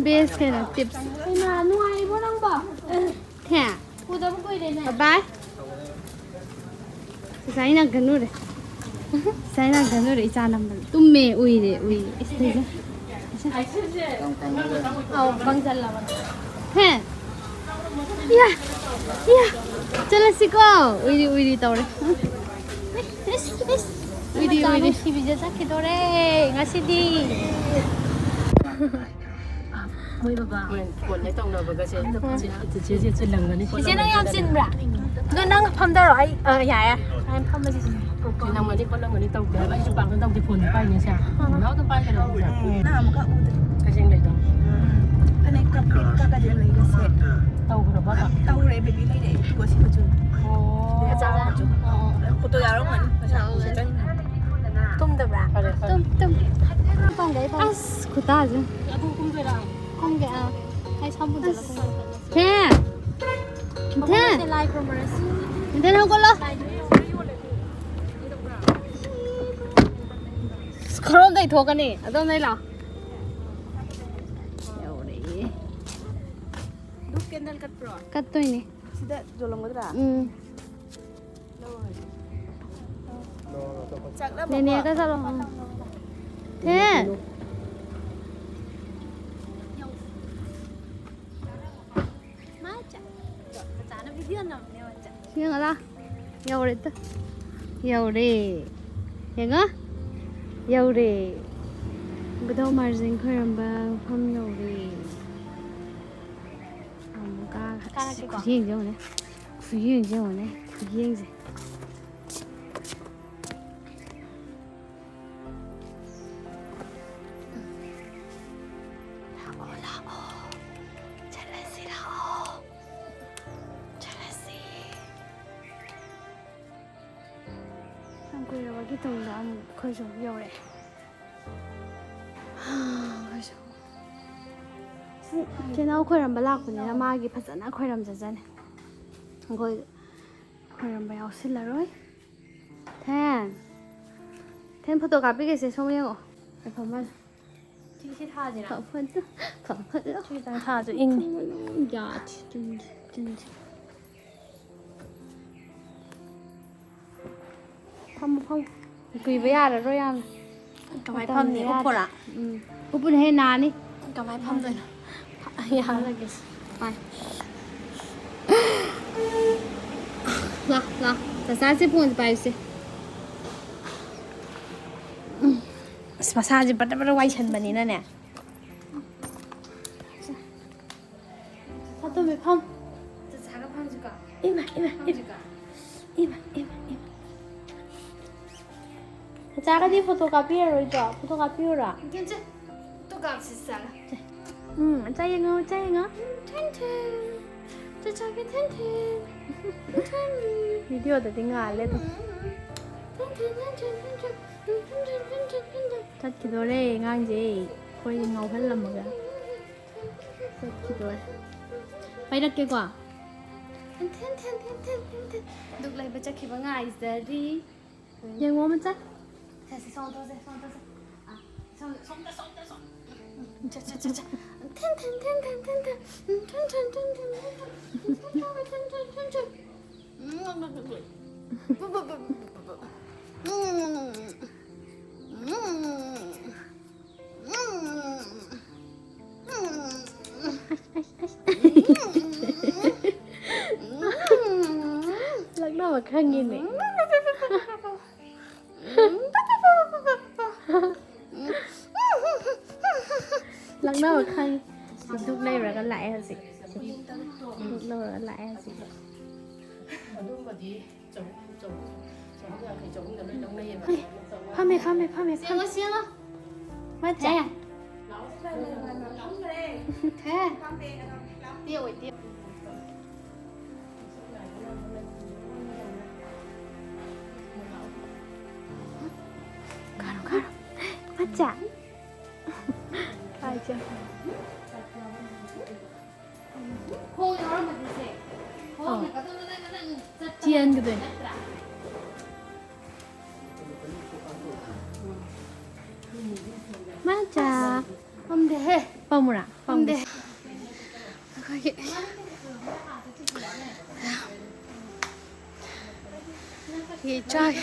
base kena tips Ina nuai bo nang ba ha ku da bu koi de ne bye sai na ganu re sai na ganu re cha nam tumme ui stage au bang jal la ha ya chala siko ui tawre ui si bi ja ki dore ngasidi Mui baba kon lai tong na ba ga se che lang ga ni ko Ije nang yam sin bra no nang pham da ro ai ya ya ai pham ma ji ki nang ma ni ko lang ga ni tong ga ba ju bang tong ti phun pai ni sa no tong pai ga lo sa na mo ka u ka jeng lai tong ane ka pit ka je lai ga se tau ga ba ta tau re be bi lai de tu ko si ba chu oh cha ba chu ko to ya ro man sa se chang tum da bra tum phong đấy phong as kuta je ya bu kum ve la không kệ hay xong một giờ là không thế sẽ like commerce thế nào con lo 그런 데 도가니 어떤 데라 여기 du ken dal kat pro 까또이네 sida jolong ga dra chak la 네네 가서 thế 맞아 자는 비디오 나오네요 진짜 시영 알아 여우랬다 여우래 얘가 여우래 그다음 말진 그런 바 팜여우래 아무가 구이행정네 구이행정네 구이행정 한국에 동네 아무 거저 여래. 거저. 제나 코람 발락분이나 마기 파잖아 코람 자잖아. 거기 코람 바 야실라로이. 텐 포토 가비게세 소명어. 잠깐만. 티시 타지라 펀드. 펀드. 티장 타지 잉 야, 진짜. 펌 quỳ với à rồi ăn cái máy phăm thì úp à úp hết nà đi cái máy phăm rồi ya lagiไปla ta sa punto pa use massage pada wai chen bani na ne 사또 왜 펌? 저 작업 펌 줄까? 이마 자가 디 photocopy rồi cho photocopy rồi 괜찮? 또 값있어 짜잉어 텐텐 저 저기 텐텐 video đã tiếng Nga lên thật kỳ đồ đây ngang gì coi ngầu hết lắm mà kìa thật kỳ đồ phải đặt cái quả 텐텐 lúc này bây giờ khi mà ngài giờ đi nhưng mà mình chắc 다시 손 떠세 아, 손 자. lần đầu mà khăn nhìn này lần đầu mà khăn lúc đây rồi con lại hả chị lúc lâu rồi con lại hả chị đúng mà đi chống là cái chống là lên trong đây mà 파메 시영아 맞지? 돼 뛰어 가로 맞지? 알죠 코 여러분 드세요 지연 그들 맞아. 험대. 뻐무라. 험대. 거기. 이 쫙.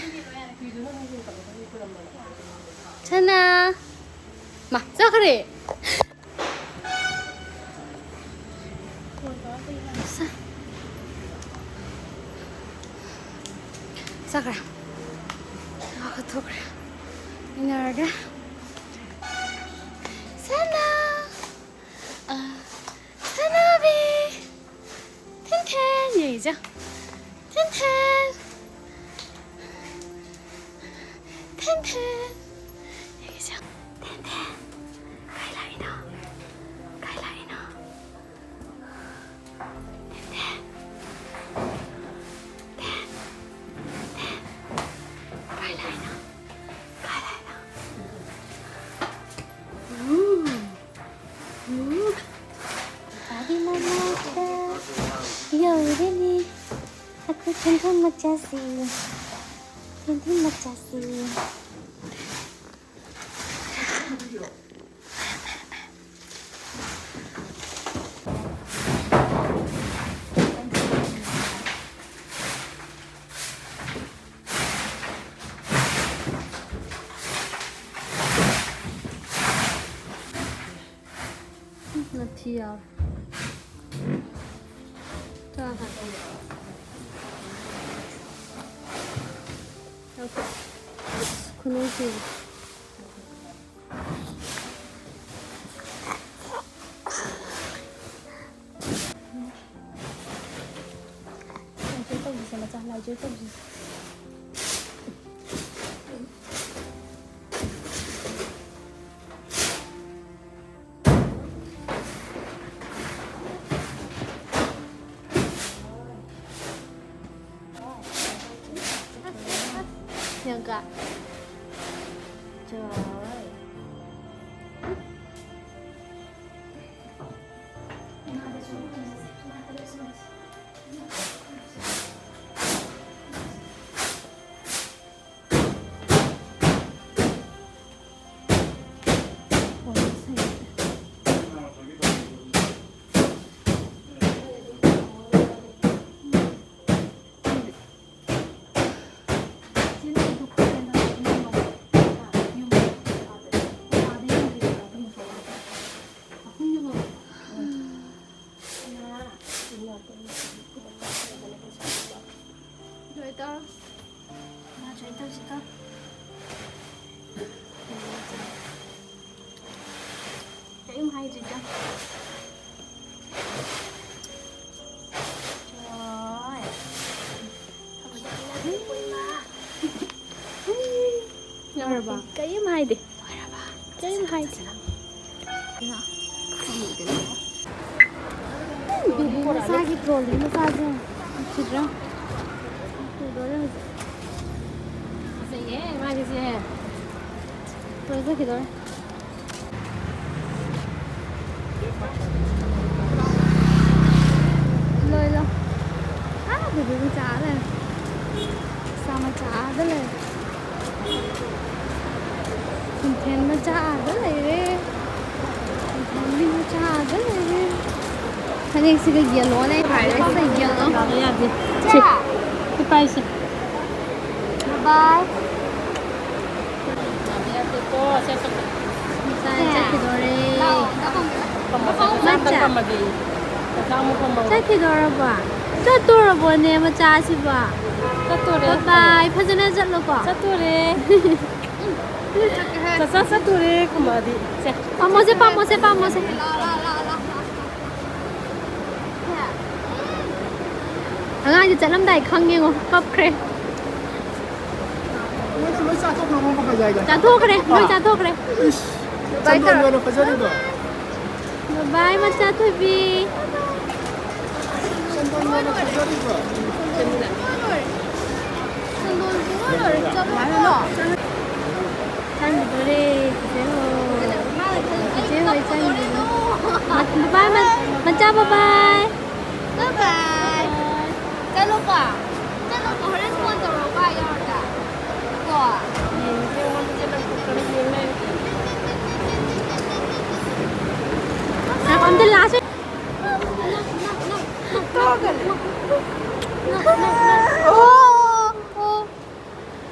찬아. 마, 자 그래. 자 그래. 아, 또 그래. 이날가. 사나. 아, 사나비. 텐텐 얘기죠. 텐텐. 텐텐. 얘기죠. 텐텐. 가이라이너. 가이라이너. 텐텐. 가이라이너. 가이라이너. Tadi mama ya udah nih aku cantik macasi cantik macasi 나티야. 자, 가. 이렇게. 그놈이. Chơi tao gì mà trả lại chơi tao gì. Yang kak. Trời ơi. Rồi tao. Mà chơi tao gì tao. Cái em hay gì chứ? 열어봐. 게임 하이디. 게임 하이디. massage trolley massage chidra Gì ấy, mai cái gì ấy? rồi ra kidore lời lo bebe macha đây sa macha đây này content macha đây này content macha đây này它那是个野螺那块的是野螺。搞得呀，别去，去拜去。拜拜。Chakidora Chatura bone macha ba. Chature. Bye. Phajana jatlo ko. Chature. Chature kumadi. Pamose. Anhจะลำได้ครั้งยังก็เครจะทุกเลยไม่จะทุกเลยบายบายมาจ้าทุบีท่านดูดิเจ้าบายมาจ้าบาย cái lúc à hồi đấy xuân rồi qua rồi cả của Nhìn kêu ăn trên đây cũng có nhiều lên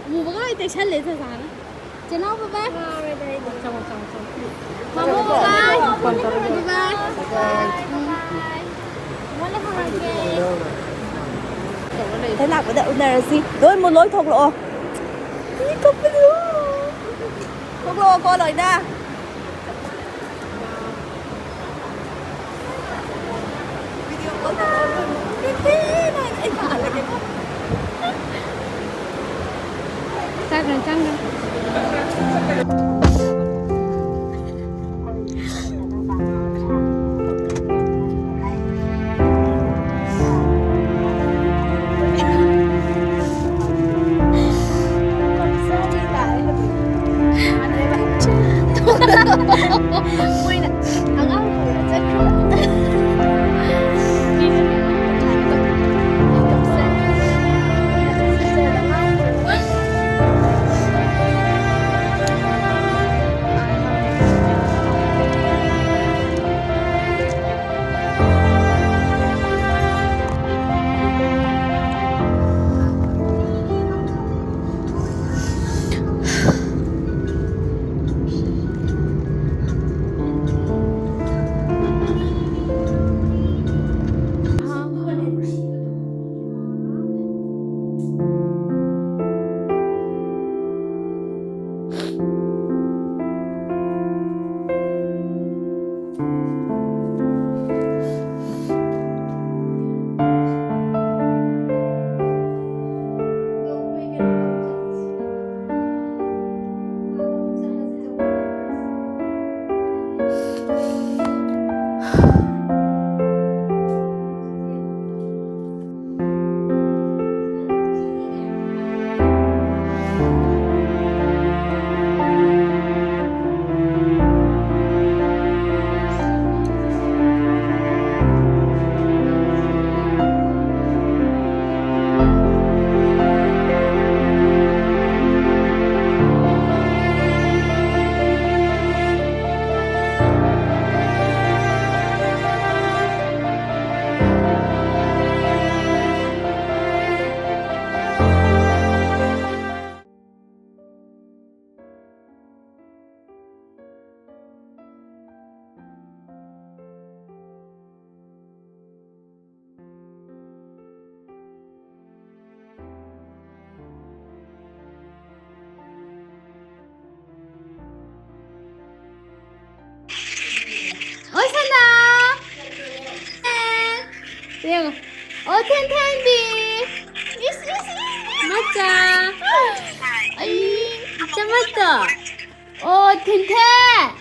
Mù bác ơi, tại sao lấy thời gian á? Chị nói bye bye. Xong. Mama bye bye. Còn tao Bye bye. Thế nào cũng đợi này là gì? Rồi một lối thục lộ. Đi thục cái gì? Thục lộ coi lại nè. Video có nào? Cái này anh phản là cái Chắc rồi. Ôi Thanh à. Riêng. Ôi Thanh Thanh đi. 맞자. 아이, 진짜 맞다. Thanh Thanh.